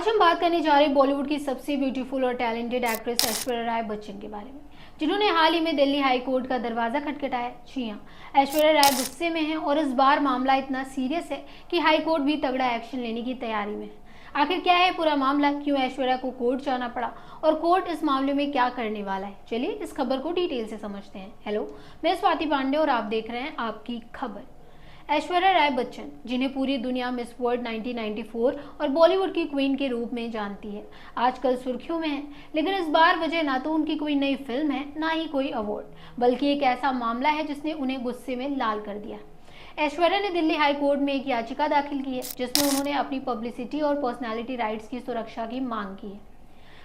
आज हम बात करने जा रहे हैं बॉलीवुड की सबसे ब्यूटीफुल और टैलेंटेड एक्ट्रेस ऐश्वर्या राय बच्चन के बारे में, जिन्होंने हाल ही में दिल्ली हाई कोर्ट का दरवाजा खटखटाया। जी हाँ, ऐश्वर्या राय गुस्से में हैं और इस बार मामला इतना सीरियस है कि हाई कोर्ट भी तगड़ा एक्शन लेने की तैयारी में है। आखिर क्या है पूरा मामला, क्यों ऐश्वर्या को कोर्ट जाना पड़ा और कोर्ट इस मामले में क्या करने वाला है, चलिए इस खबर को डिटेल से समझते हैं। हेलो, मैं स्वाति पांडे और आप देख रहे हैं आपकी खबर। ऐश्वर्या राय बच्चन, जिन्हें पूरी दुनिया मिस वर्ल्ड 1994 और बॉलीवुड की क्वीन के रूप में जानती है, आजकल सुर्खियों में है। लेकिन इस बार वजह ना तो उनकी कोई नई फिल्म है, ना ही कोई अवार्ड, बल्कि एक ऐसा मामला है जिसने उन्हें गुस्से में लाल कर दिया। ऐश्वर्या ने दिल्ली हाई कोर्ट में एक याचिका दाखिल की है, जिसमें उन्होंने अपनी पब्लिसिटी और पर्सनैलिटी राइट्स की सुरक्षा की मांग की है।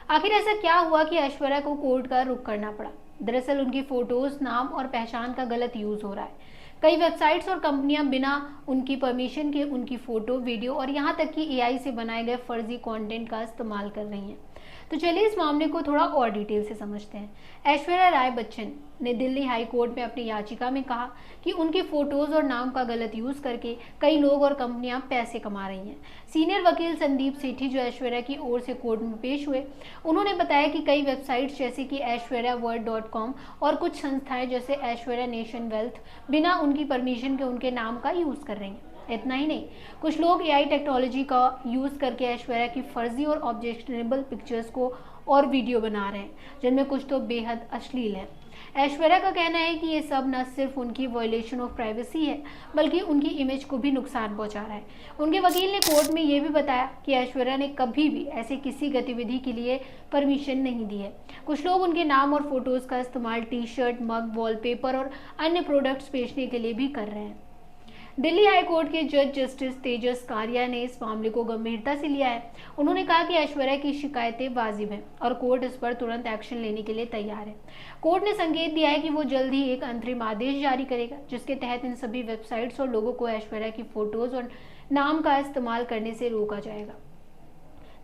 आखिर ऐसा क्या हुआ कि ऐश्वर्या को कोर्ट का रुख करना पड़ा? दरअसल उनकी फोटोज, नाम और पहचान का गलत यूज हो रहा है। कई वेबसाइट्स और कंपनियां बिना उनकी परमिशन के उनकी फोटो, वीडियो और यहां तक कि एआई से बनाए गए फर्जी कंटेंट का इस्तेमाल कर रही हैं। तो चलिए इस मामले को थोड़ा और डिटेल से समझते हैं। ऐश्वर्या राय बच्चन ने दिल्ली हाई कोर्ट में अपनी याचिका में कहा कि उनके फोटोज और नाम का गलत यूज करके कई लोग और कंपनियां पैसे कमा रही हैं। सीनियर वकील संदीप सेठी, जो ऐश्वर्या की ओर से कोर्ट में पेश हुए, उन्होंने बताया कि कई वेबसाइट्स जैसे कि aishwaryaworld.com और कुछ संस्थाएं जैसे ऐश्वर्या नेशन वेल्थ बिना उनकी परमिशन के उनके नाम का यूज कर रही हैं। इतना ही नहीं, कुछ लोग एआई टेक्नोलॉजी का यूज करके ऐश्वर्या की फर्जी और ऑब्जेक्शनेबल पिक्चर्स को और वीडियो बना रहे हैं, जिनमें कुछ तो बेहद अश्लील है। ऐश्वर्या का कहना है कि ये सब न सिर्फ उनकी वायलेशन ऑफ प्राइवेसी है, बल्कि उनकी इमेज को भी नुकसान पहुंचा रहा है। उनके वकील ने कोर्ट में ये भी बताया कि ऐश्वर्या ने कभी भी ऐसे किसी गतिविधि के लिए परमिशन नहीं दी है। कुछ लोग उनके नाम और फोटोज का इस्तेमाल टी शर्ट, मग, वॉलपेपर और अन्य प्रोडक्ट्स बेचने के लिए भी कर रहे हैं। दिल्ली हाई कोर्ट के जज जस्टिस तेजस कारिया ने इस मामले को गंभीरता से लिया है। उन्होंने कहा कि ऐश्वर्या की शिकायतें वाजिब हैं और कोर्ट इस पर तुरंत एक्शन लेने के लिए तैयार है। कोर्ट ने संकेत दिया है कि वो जल्द ही एक अंतरिम आदेश जारी करेगा, जिसके तहत इन सभी वेबसाइट्स और लोगों को ऐश्वर्या की फोटोज और नाम का इस्तेमाल करने से रोका जाएगा।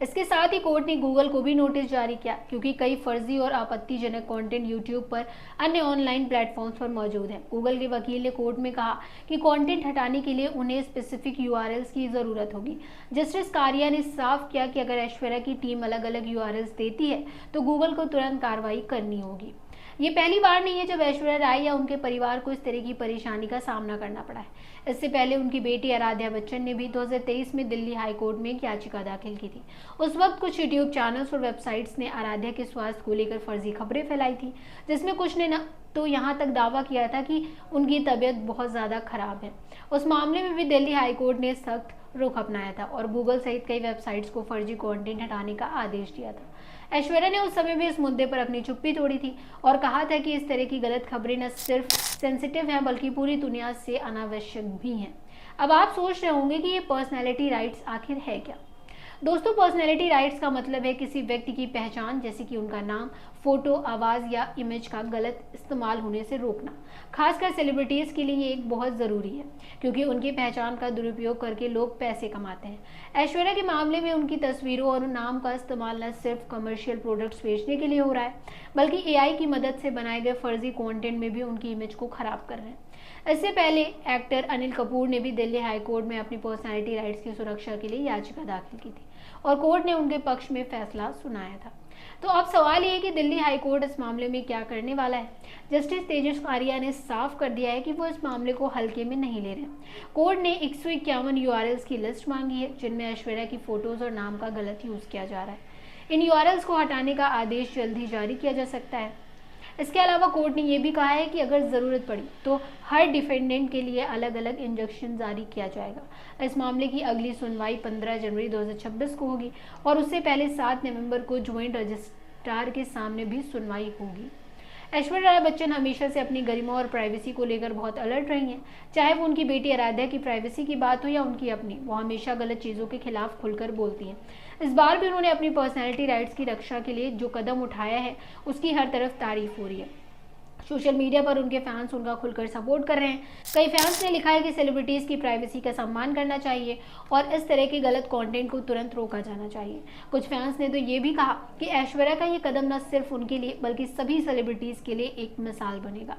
इसके साथ ही कोर्ट ने गूगल को भी नोटिस जारी किया, क्योंकि कई फर्जी और आपत्तिजनक कंटेंट यूट्यूब पर अन्य ऑनलाइन प्लेटफॉर्म्स पर मौजूद है। गूगल के वकील ने कोर्ट में कहा कि कंटेंट हटाने के लिए उन्हें स्पेसिफिक यूआरएल्स की जरूरत होगी। जस्टिस कारिया ने साफ किया कि अगर ऐश्वर्या की टीम अलग अलग यूआरएल्स देती है तो गूगल को तुरंत कार्रवाई करनी होगी। ये पहली बार नहीं है जब ऐश्वर्या राय या उनके परिवार को इस तरह की परेशानी का सामना करना पड़ा है। इससे पहले उनकी बेटी आराध्या बच्चन ने भी 2023 में दिल्ली हाई कोर्ट में एक याचिका दाखिल की थी। उस वक्त कुछ यूट्यूब चैनल्स और वेबसाइट्स ने आराध्या के स्वास्थ्य को लेकर फर्जी खबरें फैलाई थी, जिसमें कुछ ने तो यहाँ तक दावा किया था कि उनकी तबीयत बहुत ज्यादा खराब है। उस मामले में भी दिल्ली हाई कोर्ट ने सख्त रुख अपनाया था और गूगल सहित कई वेबसाइट्स को फर्जी कंटेंट हटाने का आदेश दिया था। ऐश्वर्या ने उस समय भी इस मुद्दे पर अपनी चुप्पी तोड़ी थी और कहा था कि इस तरह की गलत खबरें न सिर्फ सेंसिटिव हैं, बल्कि पूरी दुनिया से अनावश्यक भी हैं। अब आप सोच रहे होंगे कि ये पर्सनैलिटी राइट्स आखिर है क्या? दोस्तों, पर्सनैलिटी राइट्स का मतलब है किसी व्यक्ति की पहचान, जैसे कि उनका नाम, फोटो, आवाज या इमेज का गलत इस्तेमाल होने से रोकना। खासकर सेलिब्रिटीज के लिए ये एक बहुत जरूरी है, क्योंकि उनकी पहचान का दुरुपयोग करके लोग पैसे कमाते हैं। ऐश्वर्या के मामले में उनकी तस्वीरों और नाम का इस्तेमाल न सिर्फ कमर्शियल प्रोडक्ट्स बेचने के लिए हो रहा है, बल्कि एआई की मदद से बनाए गए फर्जी कंटेंट में भी उनकी इमेज को खराब कर रहे हैं। इससे पहले एक्टर अनिल कपूर ने भी दिल्ली हाई कोर्ट में अपनी पर्सनैलिटी राइट्स की सुरक्षा के लिए याचिका दाखिल की थी और कोर्ट ने उनके पक्ष में फैसला सुनाया था। तो अब सवाल ये है कि दिल्ली हाई कोर्ट इस मामले में क्या करने वाला है? जस्टिस तेजस कारिया ने साफ कर दिया है कि वो इस मामले को हल्के में नहीं ले रहे। कोर्ट ने 151 यूआरएल्स की लिस्ट मांगी है, जिनमें ऐश्वर्या की फोटोज और नाम का गलत यूज किया जा रहा है। इन यूआरएल्स को हटाने का आदेश जल्द ही जारी किया जा सकता है। इसके अलावा कोर्ट ने यह भी कहा है कि अगर जरूरत पड़ी तो हर डिफेंडेंट के लिए अलग अलग इंजंक्शन जारी किया जाएगा। इस मामले की अगली सुनवाई 15 जनवरी 2026 को होगी और उससे पहले 7 नवंबर को ज्वाइंट रजिस्ट्रार के सामने भी सुनवाई होगी। ऐश्वर्या राय बच्चन हमेशा से अपनी गरिमा और प्राइवेसी को लेकर बहुत अलर्ट रही हैं। चाहे वो उनकी बेटी आराध्या की प्राइवेसी की बात हो या उनकी अपनी, वो हमेशा गलत चीज़ों के खिलाफ खुलकर बोलती हैं। इस बार भी उन्होंने अपनी पर्सनैलिटी राइट्स की रक्षा के लिए जो कदम उठाया है, उसकी हर तरफ तारीफ हो रही है। सोशल मीडिया पर उनके फैंस उनका खुलकर सपोर्ट कर रहे हैं। कई फैंस ने लिखा है कि सेलिब्रिटीज की प्राइवेसी का सम्मान करना चाहिए और इस तरह के गलत कंटेंट को तुरंत रोका जाना चाहिए। कुछ फैंस ने तो ये भी कहा कि ऐश्वर्या का ये कदम न सिर्फ उनके लिए बल्कि सभी सेलिब्रिटीज के लिए एक मिसाल बनेगा।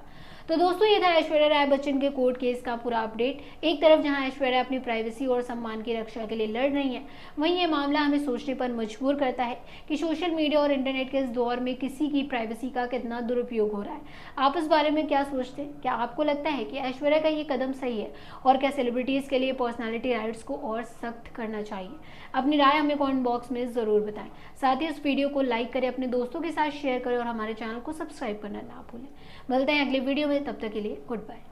तो दोस्तों ये था ऐश्वर्या राय बच्चन के कोर्ट केस का पूरा अपडेट। एक तरफ जहां ऐश्वर्या अपनी प्राइवेसी और सम्मान की रक्षा के लिए लड़ रही है, वहीं ये मामला हमें सोचने पर मजबूर करता है कि सोशल मीडिया और इंटरनेट के इस दौर में किसी की प्राइवेसी का कितना दुरुपयोग हो रहा है। आप इस बारे में क्या सोचते हैं? क्या आपको लगता है कि ऐश्वर्या का ये कदम सही है, और क्या सेलिब्रिटीज के लिए पर्सनालिटी राइट्स को और सख्त करना चाहिए? अपनी राय हमें कमेंट बॉक्स में जरूर बताएं। साथ ही इस वीडियो को लाइक करें, अपने दोस्तों के साथ शेयर करें और हमारे चैनल को सब्सक्राइब करना ना भूलें। मिलते हैं अगले वीडियो में, तब तक के लिए गुड बाय।